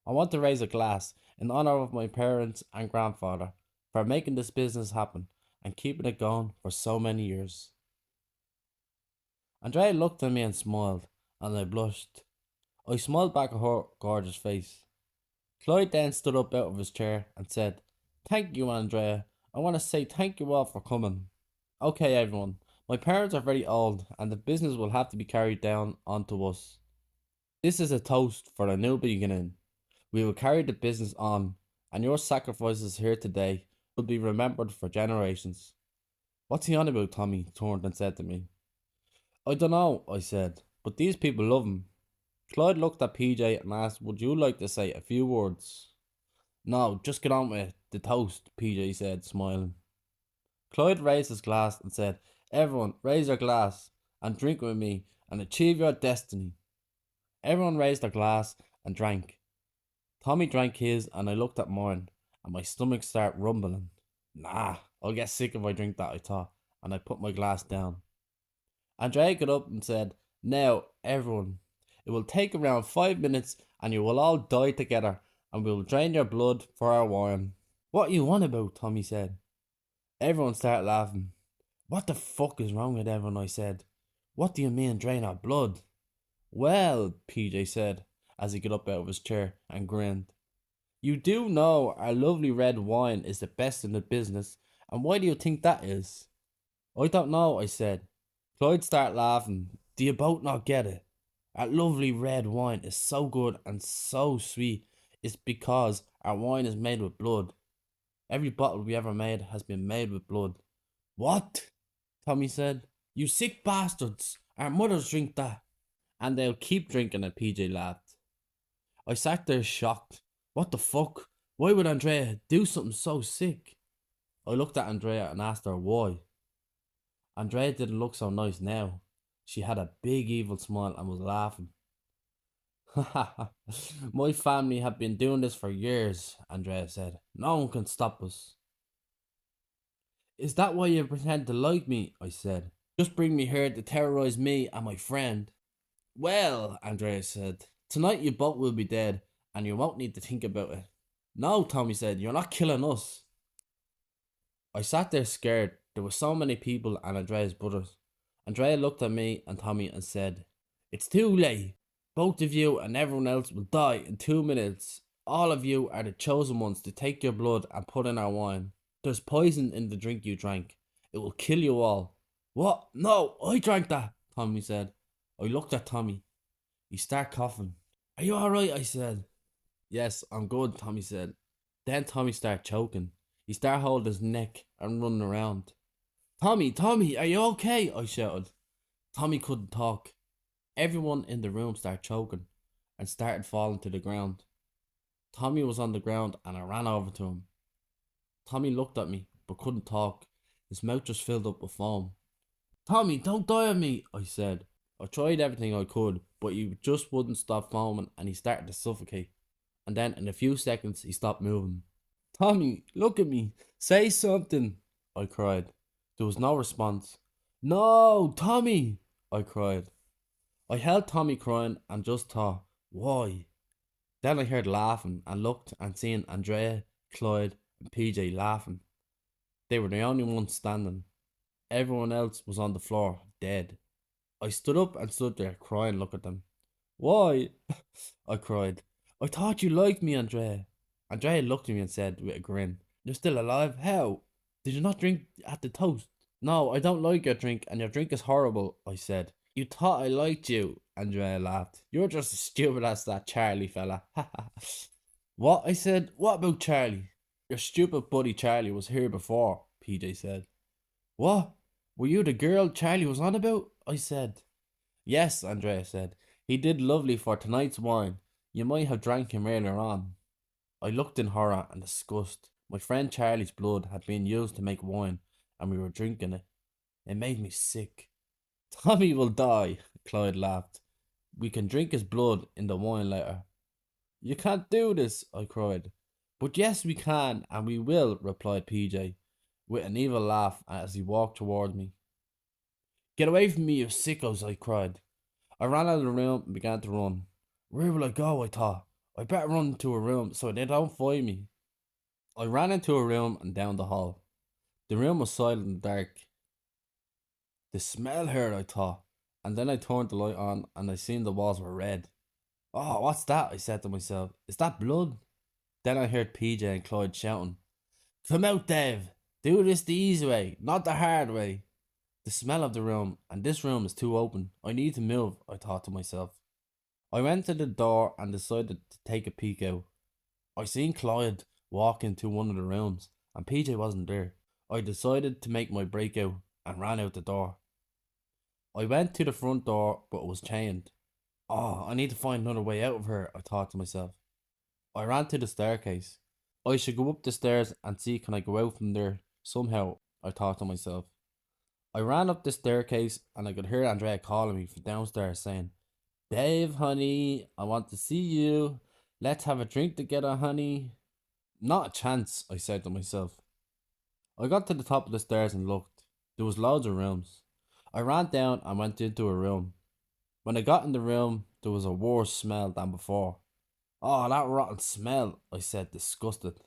I want to raise a glass in honor of my parents and grandfather for making this business happen and keeping it going for so many years. Andrea looked at me and smiled, and I blushed. I smiled back at her gorgeous face. Clyde then stood up out of his chair and said, Thank you, Andrea. I want to say thank you all for coming. Okay, everyone. My parents are very old, and the business will have to be carried down onto us. This is a toast for a new beginning. We will carry the business on, and your sacrifices here today will be remembered for generations. What's he on about? Tommy turned and said to me. I dunno, I said, but these people love him. Clyde looked at PJ and asked, would you like to say a few words? No, just get on with the toast, PJ said, smiling. Clyde raised his glass and said, everyone, raise your glass and drink with me and achieve your destiny. Everyone raised their glass and drank. Tommy drank his and I looked at mine and my stomach started rumbling. Nah, I'll get sick if I drink that, I thought, and I put my glass down. Andrea got up and said, now, everyone, it will take around 5 minutes and you will all die together and we will drain your blood for our wine. What you on about? Tommy said. Everyone started laughing. What the fuck is wrong with everyone? I said. What do you mean drain our blood? Well, PJ said, as he got up out of his chair and grinned. You do know our lovely red wine is the best in the business, and why do you think that is? I don't know, I said. Clyde started laughing. Do you both not get it? Our lovely red wine is so good and so sweet. It's because our wine is made with blood. Every bottle we ever made has been made with blood. What? Tommy said. You sick bastards. Our mothers drink that. And they'll keep drinking it, PJ laughed. I sat there shocked. What the fuck? Why would Andrea do something so sick? I looked at Andrea and asked her why. Andrea didn't look so nice now. She had a big evil smile and was laughing. My family have been doing this for years, Andrea said. No one can stop us. Is that why you pretend to like me? I said. Just bring me here to terrorize me and my friend. Well, Andrea said, tonight you both will be dead and you won't need to think about it. No, Tommy said, you're not killing us. I sat there scared. There were so many people and Andrea's brothers. Andrea looked at me and Tommy and said, it's too late. Both of you and everyone else will die in 2 minutes. All of you are the chosen ones to take your blood and put in our wine. There's poison in the drink you drank. It will kill you all. What? No, I drank that, Tommy said. I looked at Tommy. He started coughing. Are you alright? I said. Yes, I'm good, Tommy said. Then Tommy started choking. He started holding his neck and running around. Tommy, are you okay? I shouted. Tommy couldn't talk. Everyone in the room started choking and started falling to the ground. Tommy was on the ground and I ran over to him. Tommy looked at me but couldn't talk. His mouth just filled up with foam. Tommy, don't die on me, I said. I tried everything I could, but he just wouldn't stop foaming and he started to suffocate. And then in a few seconds he stopped moving. Tommy, look at me. Say something, I cried. There was no response. No, Tommy, I cried. I held Tommy crying and just thought, why? Then I heard laughing and looked and seen Andrea, Clyde and PJ laughing. They were the only ones standing. Everyone else was on the floor, dead. I stood up and stood there crying. Look at them. Why? I cried. I thought you liked me, Andrea. Andrea looked at me and said with a grin, you're still alive? How? Did you not drink at the toast? No, I don't like your drink and your drink is horrible, I said. You thought I liked you, Andrea laughed. You're just as stupid as that Charlie fella. What? I said. What about Charlie? Your stupid buddy Charlie was here before, PJ said. What? Were you the girl Charlie was on about? I said. Yes, Andrea said. He did lovely for tonight's wine. You might have drank him earlier on. I looked in horror and disgust. My friend Charlie's blood had been used to make wine, and we were drinking it. It made me sick. Tommy will die, Clyde laughed. We can drink his blood in the wine later. You can't do this, I cried. But yes, we can, and we will, replied PJ, with an evil laugh as he walked toward me. Get away from me, you sickos, I cried. I ran out of the room and began to run. Where will I go, I thought. I better run into a room so they don't find me. I ran into a room and down the hall. The room was silent and dark. The smell here, I thought, and then I turned the light on and I seen the walls were red. Oh, what's that? I said to myself. Is that blood? Then I heard PJ and Clyde shouting, come out, Dave. Do this the easy way, not the hard way. The smell of the room, and this room is too open. I need to move, I thought to myself. I went to the door and decided to take a peek out. I seen Clyde walk into one of the rooms, and PJ wasn't there. I decided to make my breakout and ran out the door. I went to the front door, but it was chained. Oh, I need to find another way out of here, I thought to myself. I ran to the staircase. I should go up the stairs and see can I go out from there somehow, I thought to myself. I ran up the staircase and I could hear Andrea calling me from downstairs saying, Dave, honey, I want to see you. Let's have a drink together, honey. Not a chance, I said to myself. I got to the top of the stairs and looked. There was loads of rooms. I ran down and went into a room. When I got in the room, there was a worse smell than before. Oh, that rotten smell, I said, disgusted.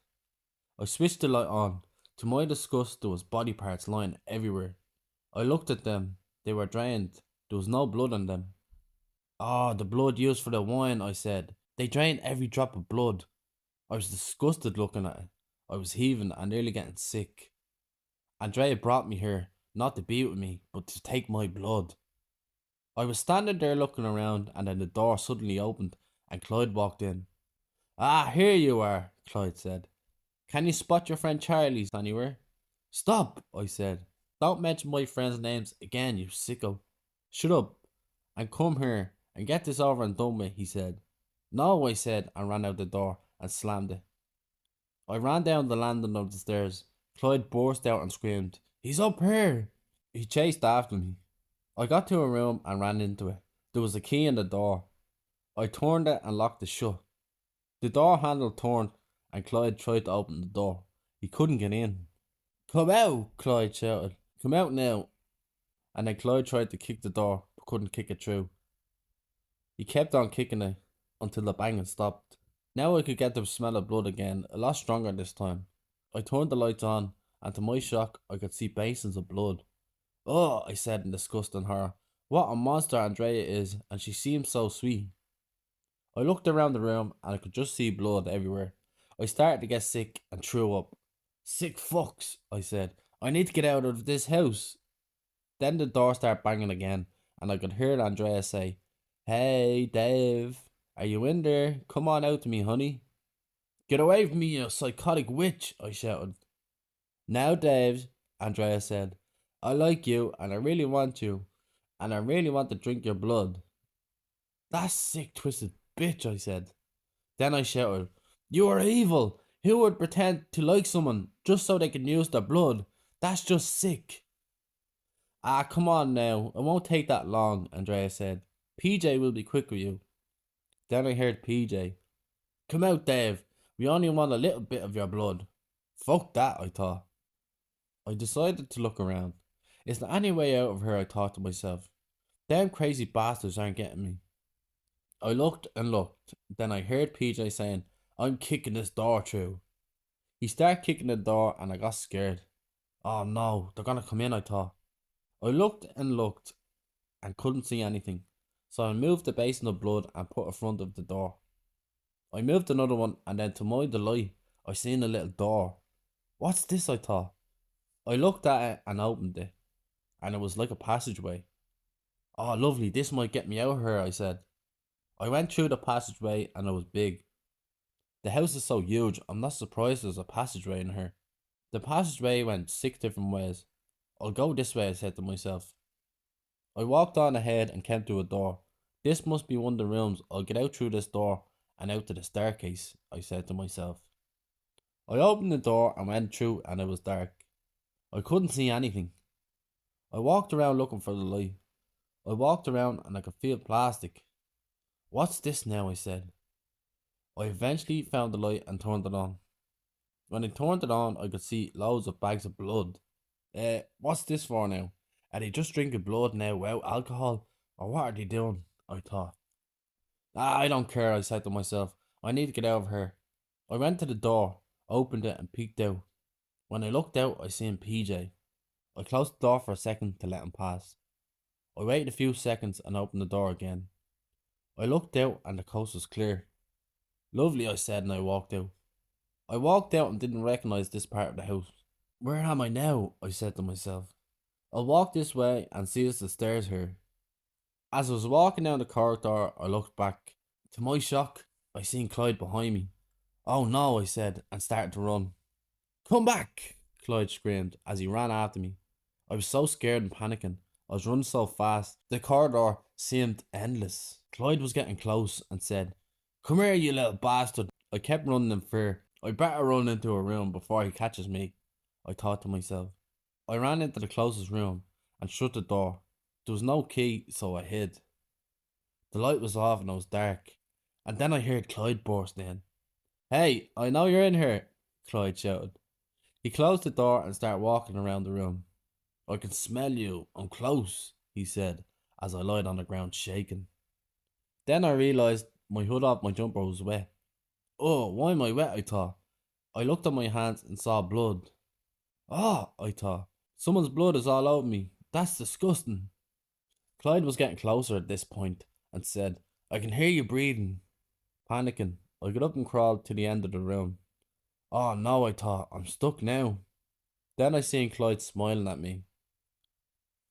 I switched the light on. To my disgust, there was body parts lying everywhere. I looked at them. They were drained. There was no blood on them. Ah, the blood used for the wine, I said. They drained every drop of blood. I was disgusted looking at it. I was heaving and nearly getting sick. Andrea brought me here, not to be with me, but to take my blood. I was standing there looking around, and then the door suddenly opened, and Clyde walked in. Ah, here you are, Clyde said. Can you spot your friend Charlie's anywhere? Stop, I said. Don't mention my friends' names again, you sicko. Shut up, and come here, and get this over and done with, he said. No, I said, and ran out the door, and slammed it. I ran down the landing of the stairs. Clyde burst out and screamed, He's up here! He chased after me. I got to a room and ran into it. There was a key in the door. I turned it and locked it shut. The door handle turned and Clyde tried to open the door. He couldn't get in. Come out, Clyde shouted. Come out now. And then Clyde tried to kick the door but couldn't kick it through. He kept on kicking it until the banging stopped. Now I could get the smell of blood again, a lot stronger this time. I turned the lights on and to my shock I could see basins of blood. Oh, I said in disgust and horror. What a monster Andrea is, and she seems so sweet. I looked around the room and I could just see blood everywhere. I started to get sick and threw up. Sick fucks, I said. I need to get out of this house. Then the door started banging again, and I could hear Andrea say, Hey, Dave, are you in there? Come on out to me, honey. Get away from me, you psychotic witch, I shouted. Now, Dave, Andrea said, I like you, and I really want you, and I really want to drink your blood. That sick, twisted bitch, I said. Then I shouted, You are evil! Who would pretend to like someone just so they can use their blood? That's just sick. Ah, come on now. It won't take that long, Andrea said. PJ will be quick with you. Then I heard PJ. Come out, Dave. We only want a little bit of your blood. Fuck that, I thought. I decided to look around. Is there any way out of here, I thought to myself. Them crazy bastards aren't getting me. I looked and looked. Then I heard PJ saying, I'm kicking this door through. He started kicking the door and I got scared. Oh no, they're gonna come in, I thought. I looked and couldn't see anything. So I moved the basin of blood and put in front of the door. I moved another one and then to my delight, I seen a little door. What's this, I thought. I looked at it and opened it. And it was like a passageway. Oh lovely, this might get me out of here, I said. I went through the passageway and it was big. The house is so huge, I'm not surprised there's a passageway in here. The passageway went 6 different ways. I'll go this way, I said to myself. I walked on ahead and came to a door. This must be one of the rooms. I'll get out through this door and out to the staircase, I said to myself. I opened the door and went through and it was dark. I couldn't see anything. I walked around looking for the light. I walked around and I could feel plastic. What's this now, I said. I eventually found the light and turned it on. When I turned it on, I could see loads of bags of blood. What's this for now? Are they just drinking blood now without alcohol? Or what are they doing? I thought. Ah, I don't care, I said to myself. I need to get out of here. I went to the door, opened it and peeked out. When I looked out, I seen PJ. I closed the door for a second to let him pass. I waited a few seconds and opened the door again. I looked out and the coast was clear. Lovely, I said, and I walked out. I walked out and didn't recognise this part of the house. Where am I now? I said to myself. I'll walk this way and see us the stairs here. As I was walking down the corridor, I looked back. To my shock, I seen Clyde behind me. Oh no, I said, and started to run. Come back, Clyde screamed as he ran after me. I was so scared and panicking. I was running so fast. The corridor seemed endless. Clyde was getting close and said, Come here, you little bastard. I kept running in fear. I better run into a room before he catches me, I thought to myself. I ran into the closest room and shut the door. There was no key, so I hid. The light was off and it was dark. And then I heard Clyde burst in. Hey, I know you're in here, Clyde shouted. He closed the door and started walking around the room. I can smell you. I'm close, he said as I lied on the ground shaking. Then I realised my hood off my jumper was wet. Oh, why am I wet? I thought. I looked at my hands and saw blood. Oh, I thought. Someone's blood is all over me. That's disgusting. Clyde was getting closer at this point and said, I can hear you breathing. Panicking, I got up and crawled to the end of the room. Oh no, I thought, I'm stuck now. Then I seen Clyde smiling at me.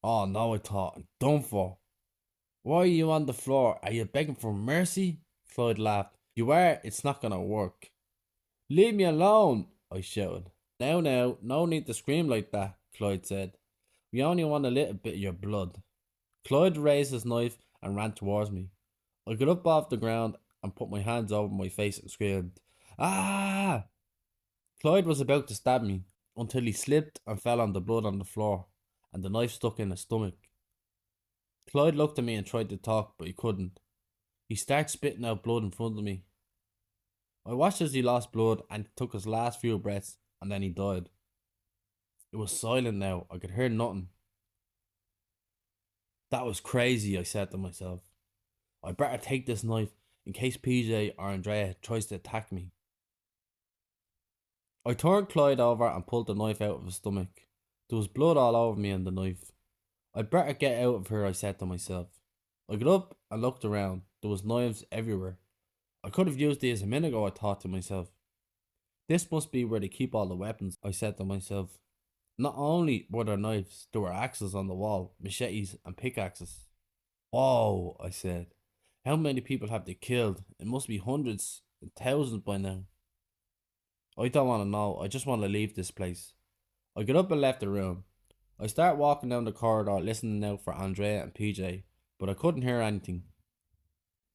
Oh no, I thought, I'm done for. Why are you on the floor? Are you begging for mercy? Clyde laughed. You are, it's not gonna work. Leave me alone, I shouted. Now, no need to scream like that, Clyde said. We only want a little bit of your blood. Clyde raised his knife and ran towards me. I got up off the ground and put my hands over my face and screamed, Ah! Clyde was about to stab me until he slipped and fell on the blood on the floor and the knife stuck in his stomach. Clyde looked at me and tried to talk, but he couldn't. He started spitting out blood in front of me. I watched as he lost blood and took his last few breaths and then he died. It was silent now. I could hear nothing. That was crazy, I said to myself. I better take this knife in case PJ or Andrea tries to attack me. I turned Clyde over and pulled the knife out of his stomach. There was blood all over me and the knife. I'd better get out of here, I said to myself. I got up and looked around. There was knives everywhere. I could have used these a minute ago, I thought to myself. This must be where they keep all the weapons, I said to myself. Not only were there knives, there were axes on the wall, machetes and pickaxes. Whoa, I said. How many people have they killed? It must be hundreds and thousands by now. I don't want to know. I just want to leave this place. I got up and left the room. I started walking down the corridor listening out for Andrea and PJ, but I couldn't hear anything.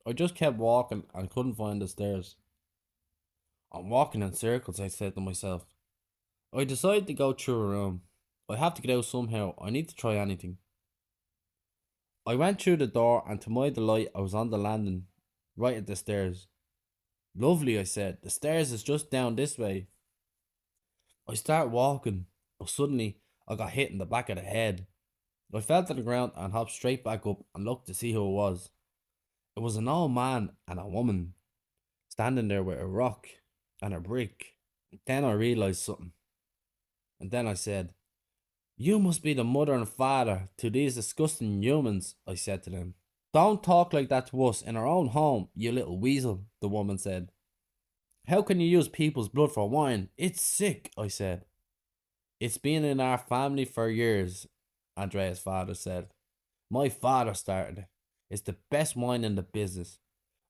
I just kept walking and couldn't find the stairs. I'm walking in circles, I said to myself. I decided to go through a room. I have to get out somehow. I need to try anything. I went through the door and to my delight I was on the landing, right at the stairs. Lovely, I said. The stairs is just down this way. I started walking, but suddenly I got hit in the back of the head. I fell to the ground and hopped straight back up and looked to see who it was. It was an old man and a woman, standing there with a rock and a brick. Then I realised something. And then I said, You must be the mother and father to these disgusting humans, I said to them. Don't talk like that to us in our own home, you little weasel, the woman said. How can you use people's blood for wine? It's sick, I said. It's been in our family for years, Andrea's father said. My father started it. It's the best wine in the business.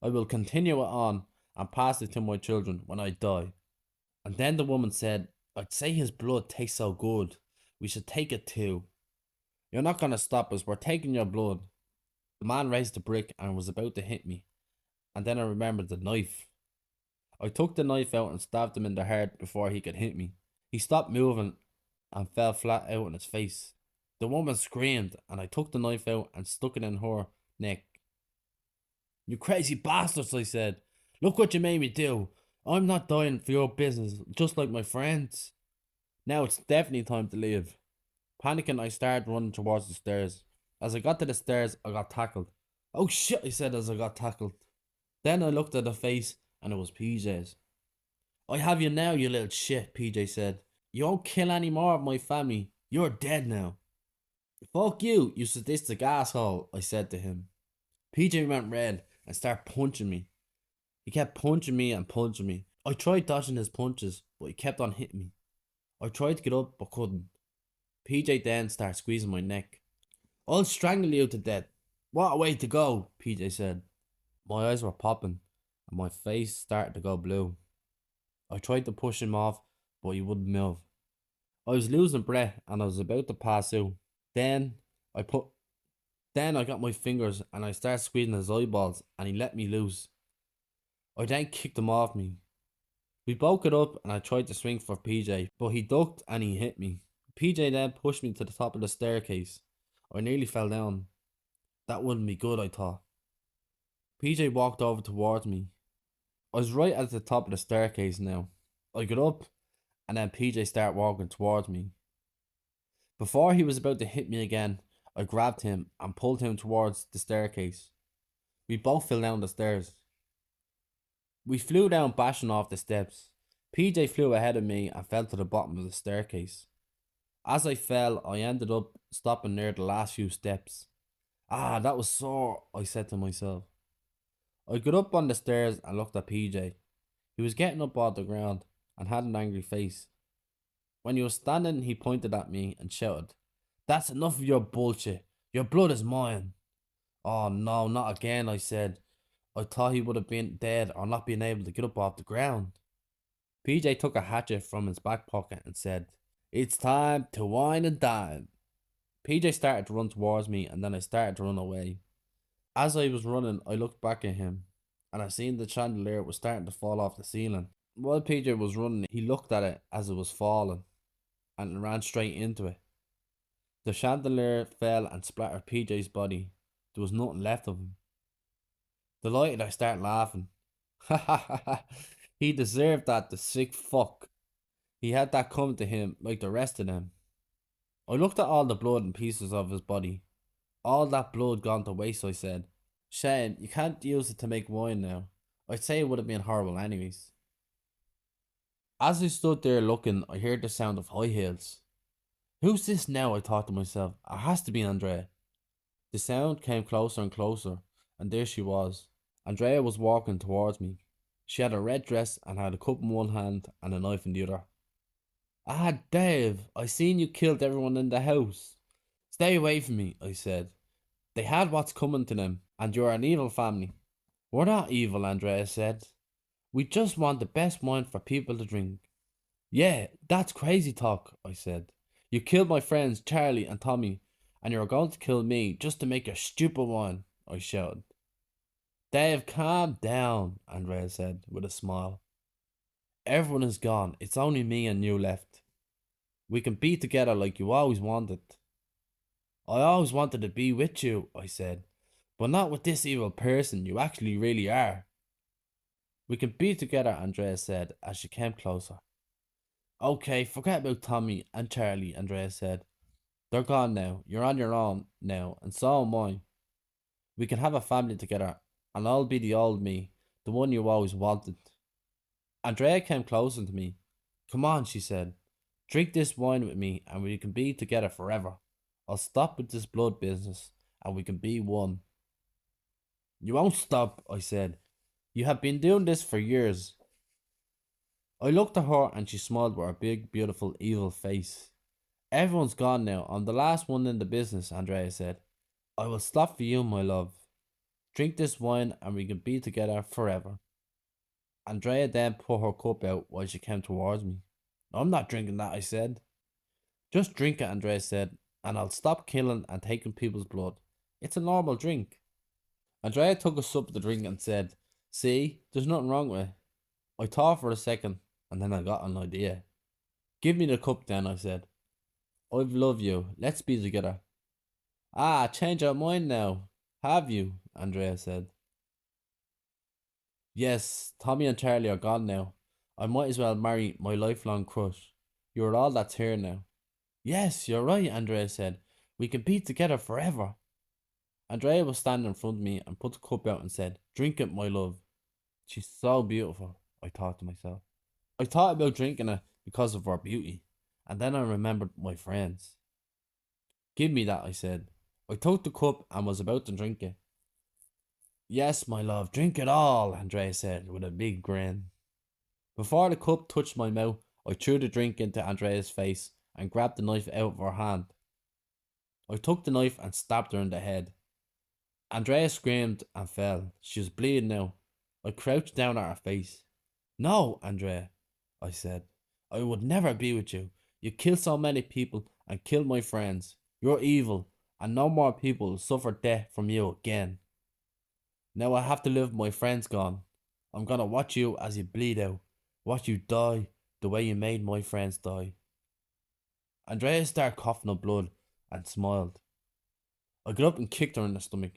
I will continue it on and pass it to my children when I die. And then the woman said, I'd say his blood tastes so good. We should take it too. You're not going to stop us. We're taking your blood. The man raised the brick and was about to hit me. And then I remembered the knife. I took the knife out and stabbed him in the heart before he could hit me. He stopped moving and fell flat out on his face. The woman screamed and I took the knife out and stuck it in her neck. You crazy bastards, I said. Look what you made me do. I'm not dying for your business, just like my friends. Now it's definitely time to leave. Panicking, I started running towards the stairs. As I got to the stairs, I got tackled. Oh shit, I said as I got tackled. Then I looked at the face and it was PJ's. I have you now, you little shit, PJ said. You won't kill any more of my family. You're dead now. Fuck you, you sadistic asshole, I said to him. PJ went red and started punching me. He kept punching me and punching me. I tried dodging his punches, but he kept on hitting me. I tried to get up but couldn't. PJ then started squeezing my neck. I'll strangle you to death. What a way to go, PJ said. My eyes were popping and my face started to go blue. I tried to push him off, but he wouldn't move. I was losing breath and I was about to pass out. Then I put then I got my fingers and I started squeezing his eyeballs and he let me loose. I then kicked him off me. We broke it up and I tried to swing for PJ, but he ducked and he hit me. PJ then pushed me to the top of the staircase. I nearly fell down. That wouldn't be good, I thought. PJ walked over towards me. I was right at the top of the staircase now. I got up and then PJ started walking towards me. Before he was about to hit me again, I grabbed him and pulled him towards the staircase. We both fell down the stairs. We flew down bashing off the steps. PJ flew ahead of me and fell to the bottom of the staircase. As I fell, I ended up stopping near the last few steps. Ah, that was sore, I said to myself. I got up on the stairs and looked at PJ. He was getting up off the ground and had an angry face. When he was standing, he pointed at me and shouted, "That's enough of your bullshit. Your blood is mine." "Oh no, not again," I said. I thought he would have been dead or not being able to get up off the ground. PJ took a hatchet from his back pocket and said, "It's time to wine and dine." PJ started to run towards me and then I started to run away. As I was running, I looked back at him and I seen the chandelier was starting to fall off the ceiling. While PJ was running, he looked at it as it was falling and ran straight into it. The chandelier fell and splattered PJ's body. There was nothing left of him. Delighted, I started laughing. Ha ha ha ha. He deserved that, the sick fuck. He had that coming to him like the rest of them. I looked at all the blood and pieces of his body. All that blood gone to waste, I said. "Shane, you can't use it to make wine now. I'd say it would have been horrible anyways." As I stood there looking, I heard the sound of high heels. Who's this now? I thought to myself. It has to be Andrea. The sound came closer and closer, and there she was. Andrea was walking towards me. She had a red dress and had a cup in one hand and a knife in the other. "Ah, Dave, I seen you killed everyone in the house." "Stay away from me," I said. "They had what's coming to them, and you're an evil family." "We're not evil," Andrea said. "We just want the best wine for people to drink." "Yeah, that's crazy talk," I said. "You killed my friends Charlie and Tommy, and you're going to kill me just to make your stupid wine," I shouted. "Dave, calm down," Andrea said with a smile. "Everyone is gone. It's only me and you left. We can be together like you always wanted." "I always wanted to be with you," I said, "but not with this evil person you actually really are." "We can be together," Andrea said as she came closer. "Okay, forget about Tommy and Charlie," Andrea said. "They're gone now. You're on your own now, and so am I. We can have a family together, and I'll be the old me, the one you always wanted." Andrea came closer to me. "Come on," she said. "Drink this wine with me, and we can be together forever. I'll stop with this blood business, and we can be one." "You won't stop," I said. "You have been doing this for years." I looked at her, and she smiled with her big, beautiful, evil face. "Everyone's gone now. I'm the last one in the business," Andrea said. "I will stop for you, my love. Drink this wine and we can be together forever." Andrea then put her cup out while she came towards me. "I'm not drinking that," I said. "Just drink it," Andrea said, "and I'll stop killing and taking people's blood. It's a normal drink." Andrea took a sip of the drink and said, "See, there's nothing wrong with it." I thought for a second and then I got an idea. "Give me the cup then," I said. "I've loved you. Let's be together." "Ah, change your mind now. Have you?" Andrea said. "Yes, Tommy and Charlie are gone now. I might as well marry my lifelong crush. You're all that's here now." "Yes, you're right," Andrea said. "We can be together forever." Andrea was standing in front of me and put the cup out and said, "Drink it, my love." "She's so beautiful," I thought to myself. I thought about drinking it because of her beauty, and then I remembered my friends. "Give me that," I said. I took the cup and was about to drink it. "Yes, my love, drink it all," Andrea said with a big grin. Before the cup touched my mouth, I threw the drink into Andrea's face and grabbed the knife out of her hand. I took the knife and stabbed her in the head. Andrea screamed and fell. She was bleeding now. I crouched down at her face. "No, Andrea." I said. I would never be with you. You killed so many people and killed my friends. You're evil, and no more people will suffer death from you again. Now I have to live with my friends gone. I'm gonna watch you as you bleed out, watch you die the way you made my friends die. Andrea started coughing up blood and smiled. I got up and kicked her in the stomach.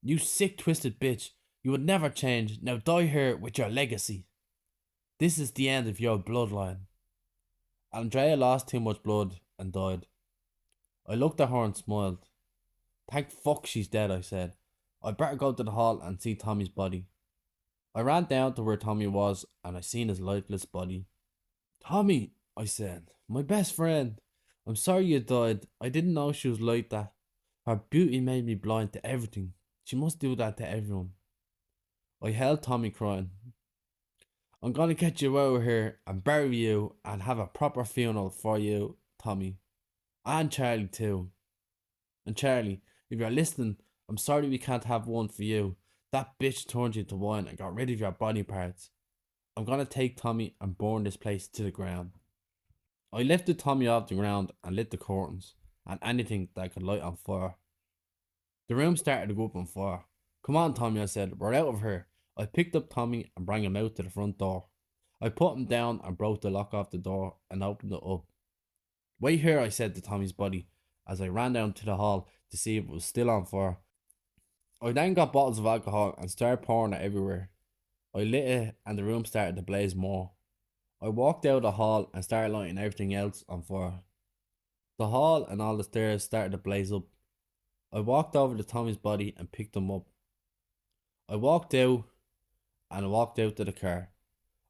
You sick, twisted bitch. You would never change. Now die here with your legacy. This is the end of your bloodline. Andrea lost too much blood and died. I looked at her and smiled. Thank fuck she's dead, I said. I better go to the hall and see Tommy's body. I ran down to where Tommy was and I seen his lifeless body. Tommy, I said, my best friend. I'm sorry you died. I didn't know she was like that. Her beauty made me blind to everything. She must do that to everyone. I held Tommy crying. I'm gonna get you out of here and bury you and have a proper funeral for you, Tommy. And Charlie too. And Charlie, if you're listening, I'm sorry we can't have one for you. That bitch turned you to wine and got rid of your body parts. I'm gonna take Tommy and burn this place to the ground. I lifted Tommy off the ground and lit the curtains and anything that I could light on fire. The room started to go up on fire. Come on, Tommy, I said, we're out of here. I picked up Tommy and brought him out to the front door. I put him down and broke the lock off the door and opened it up. Wait here, I said to Tommy's body as I ran down to the hall to see if it was still on fire. I then got bottles of alcohol and started pouring it everywhere. I lit it and the room started to blaze more. I walked out of the hall and started lighting everything else on fire. The hall and all the stairs started to blaze up. I walked over to Tommy's body and picked him up. I walked out and I walked out to the car.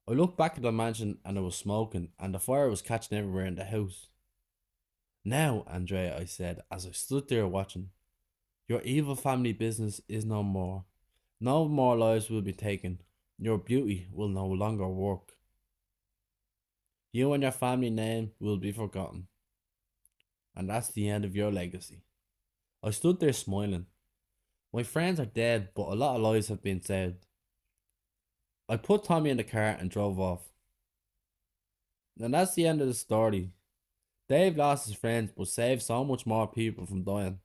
I looked back at the mansion and it was smoking and the fire was catching everywhere in the house. Now, Andrea, I said as I stood there watching, your evil family business is no more. No more lives will be taken. Your beauty will no longer work. You and your family name will be forgotten. And that's the end of your legacy. I stood there smiling. My friends are dead, but a lot of lives have been saved. I put Tommy in the car and drove off. And that's the end of the story. Dave lost his friends but saved so much more people from dying.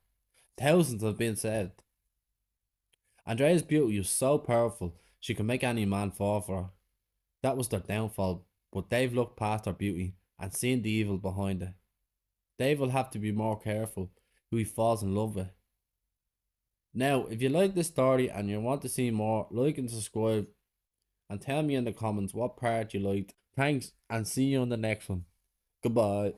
Thousands have been saved. Andrea's beauty was so powerful she could make any man fall for her. That was their downfall, but Dave looked past her beauty and seen the evil behind it. Dave will have to be more careful who he falls in love with. Now, if you like this story and you want to see more, like and subscribe and tell me in the comments what part you liked. Thanks and see you on the next one. Goodbye.